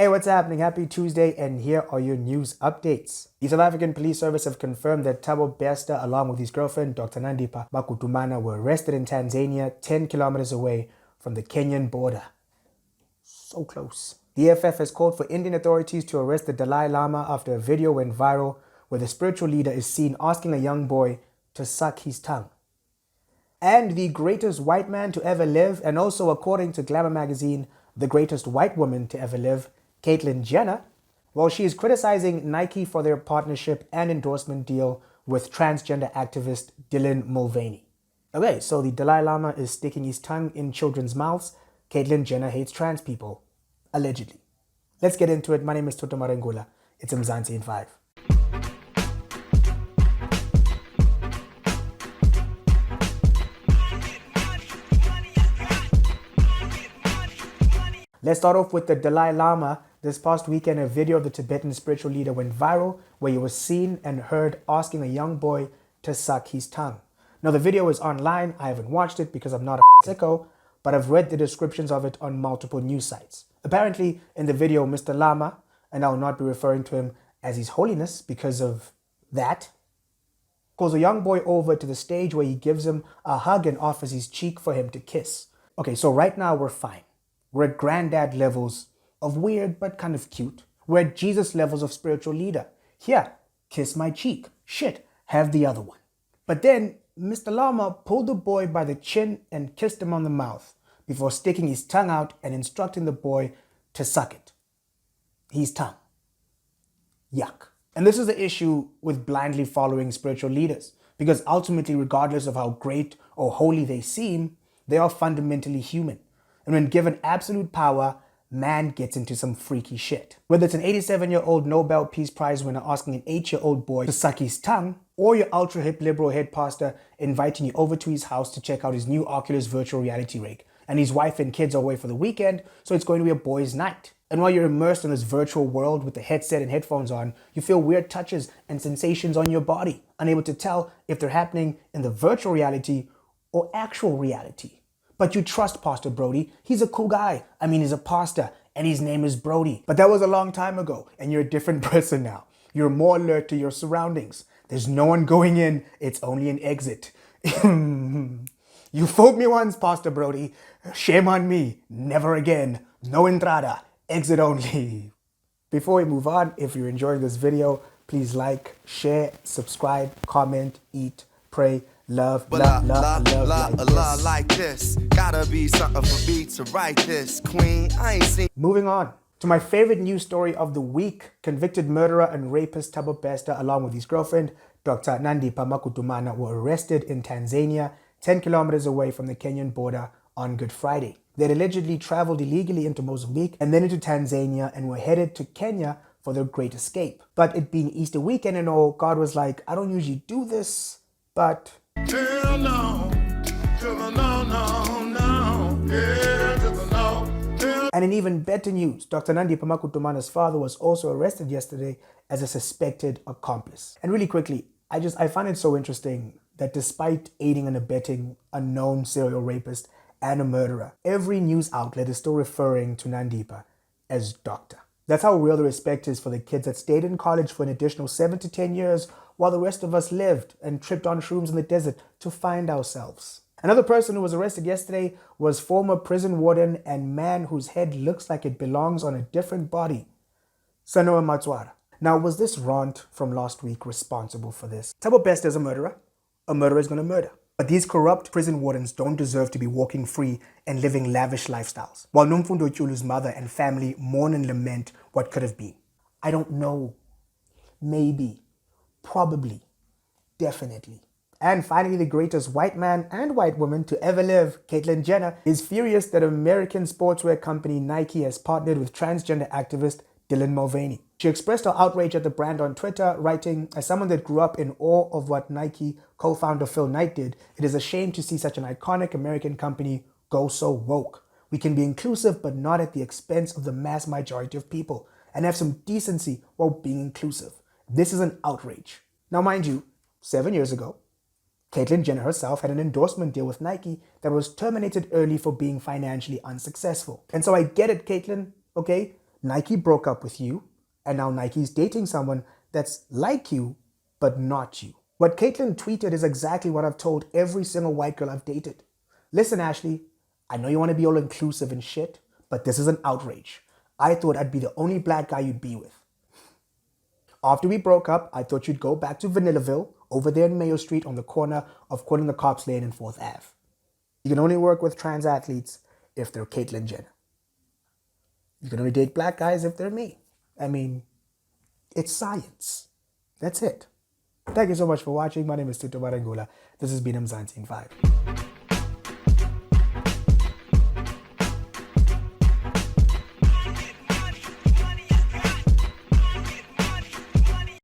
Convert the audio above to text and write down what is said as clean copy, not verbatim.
Hey, what's happening? Happy Tuesday, and here are your news updates. The South African Police Service have confirmed that Thabo Bester, along with his girlfriend, Dr. Nandipha Makutumana, were arrested in Tanzania, 10 kilometers away from the Kenyan border. So close. The EFF has called for Indian authorities to arrest the Dalai Lama after a video went viral where the spiritual leader is seen asking a young boy to suck his tongue. And the greatest white man to ever live, and also according to Glamour magazine, the greatest white woman to ever live, Caitlyn Jenner, well, she is criticizing Nike for their partnership and endorsement deal with transgender activist Dylan Mulvaney. Okay, so the Dalai Lama is sticking his tongue in children's mouths. Caitlyn Jenner hates trans people, allegedly. Let's get into it. My name is Toto Marengula. It's Mzansi in 5. Let's start off with the Dalai Lama. This past weekend, a video of the Tibetan spiritual leader went viral where he was seen and heard asking a young boy to suck his tongue. Now, the video is online. I haven't watched it because I'm not a sicko, but I've read the descriptions of it on multiple news sites. Apparently, in the video, Mr. Lama, and I will not be referring to him as His Holiness because of that, calls a young boy over to the stage where he gives him a hug and offers his cheek for him to kiss. Okay, so right now we're fine. We're at granddad levels of weird but kind of cute. We're at Jesus levels of spiritual leader. Here, kiss my cheek. Shit, have the other one. But then Mr. Lama pulled the boy by the chin and kissed him on the mouth before sticking his tongue out and instructing the boy to suck it. His tongue. Yuck. And this is the issue with blindly following spiritual leaders, because ultimately, regardless of how great or holy they seem, they are fundamentally human. And when given absolute power, man gets into some freaky shit. Whether it's an 87-year-old Nobel Peace Prize winner asking an 8-year-old boy to suck his tongue, or your ultra-hip liberal head pastor inviting you over to his house to check out his new Oculus virtual reality rig, and his wife and kids are away for the weekend, so it's going to be a boys' night. And while you're immersed in this virtual world with the headset and headphones on, you feel weird touches and sensations on your body, unable to tell if they're happening in the virtual reality or actual reality. But you trust Pastor Brody. He's a cool guy. I mean, he's a pastor and his name is Brody. But that was a long time ago and you're a different person now. You're more alert to your surroundings. There's no one going in. It's only an exit. You fooled me once, Pastor Brody. Shame on me. Never again. No entrada. Exit only. Before we move on, if you're enjoying this video, please like, share, subscribe, comment, eat, pray, love like this. Gotta be something for me to write this, queen. I ain't seen. Moving on to my favorite news story of the week. Convicted murderer and rapist Thabo Bester, along with his girlfriend, Dr. Nandipha Makutumana, were arrested in Tanzania, 10 kilometers away from the Kenyan border on Good Friday. They'd allegedly traveled illegally into Mozambique and then into Tanzania and were headed to Kenya for their great escape. But it being Easter weekend and all, God was like, I don't usually do this, but hell no, to the no, no, no, yeah, to the no. And in even better news, Dr. Nandipha Makutumana's father was also arrested yesterday as a suspected accomplice. And really quickly, I find it so interesting that despite aiding and abetting a known serial rapist and a murderer, every news outlet is still referring to Nandipha as doctor. That's how real the respect is for the kids that stayed in college for an additional 7 to 10 years while the rest of us lived and tripped on shrooms in the desert to find ourselves. Another person who was arrested yesterday was former prison warden and man whose head looks like it belongs on a different body, Sanoa Matswara. Now, was this rant from last week responsible for this? Thabo Bester is a murderer. A murderer is going to murder. But these corrupt prison wardens don't deserve to be walking free and living lavish lifestyles, while Nomfundo Tyulu's mother and family mourn and lament what could have been. I don't know. Maybe. Probably. Definitely. And finally, the greatest white man and white woman to ever live, Caitlyn Jenner, is furious that American sportswear company Nike has partnered with transgender activist Dylan Mulvaney. She expressed her outrage at the brand on Twitter, writing, "As someone that grew up in awe of what Nike co-founder Phil Knight did, it is a shame to see such an iconic American company go so woke. We can be inclusive, but not at the expense of the mass majority of people, and have some decency while being inclusive. This is an outrage." Now, mind you, 7 years ago, Caitlyn Jenner herself had an endorsement deal with Nike that was terminated early for being financially unsuccessful. And so I get it, Caitlyn, okay? Nike broke up with you, and now Nike's dating someone that's like you, but not you. What Caitlyn tweeted is exactly what I've told every single white girl I've dated. Listen, Ashley, I know you want to be all inclusive and shit, but this is an outrage. I thought I'd be the only black guy you'd be with. After we broke up, I thought you'd go back to Vanillaville, over there in Mayo Street on the corner of Calling the Cops Lane and 4th Ave. You can only work with trans athletes if they're Caitlyn Jenner. You can only date black guys if they're me. I mean, it's science. That's it. Thank you so much for watching. My name is Tutu Barangula. This has been M19.5.